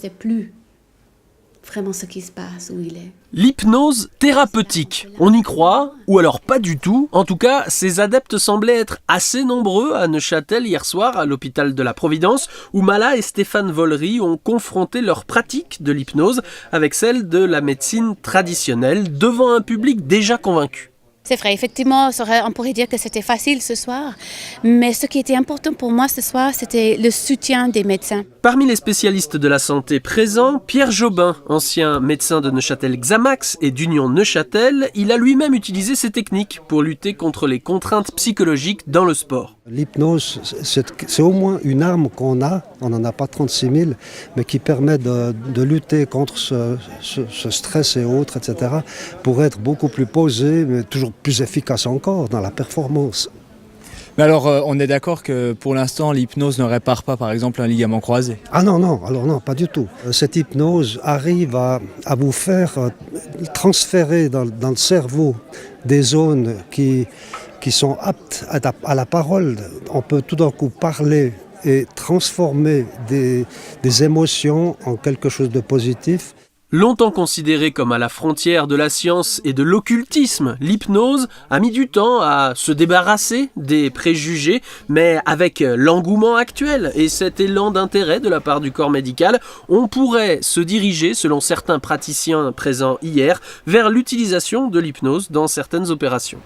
C'est plus vraiment ce qui se passe où il est. L'hypnose thérapeutique, on y croit, ou alors pas du tout. En tout cas, ces adeptes semblaient être assez nombreux à Neuchâtel hier soir, à l'hôpital de la Providence, où Mala et Stéphane Vollery ont confronté leur pratique de l'hypnose avec celle de la médecine traditionnelle, devant un public déjà convaincu. C'est vrai, effectivement, on pourrait dire que c'était facile ce soir, mais ce qui était important pour moi ce soir, c'était le soutien des médecins. Parmi les spécialistes de la santé présents, Pierre Jobin, ancien médecin de Neuchâtel Xamax et d'Union Neuchâtel, il a lui-même utilisé ces techniques pour lutter contre les contraintes psychologiques dans le sport. L'hypnose, c'est au moins une arme qu'on a, on n'en a pas 36 000, mais qui permet de lutter contre ce stress et autres, etc., pour être beaucoup plus posé, mais toujours plus efficace encore dans la performance. Mais alors, on est d'accord que pour l'instant, l'hypnose ne répare pas, par exemple, un ligament croisé? Ah non, alors non, pas du tout. Cette hypnose arrive à vous faire transférer dans le cerveau des zones qui sont aptes à la parole. On peut tout d'un coup parler et transformer des émotions en quelque chose de positif. Longtemps considérée comme à la frontière de la science et de l'occultisme, l'hypnose a mis du temps à se débarrasser des préjugés, mais avec l'engouement actuel et cet élan d'intérêt de la part du corps médical, on pourrait se diriger, selon certains praticiens présents hier, vers l'utilisation de l'hypnose dans certaines opérations.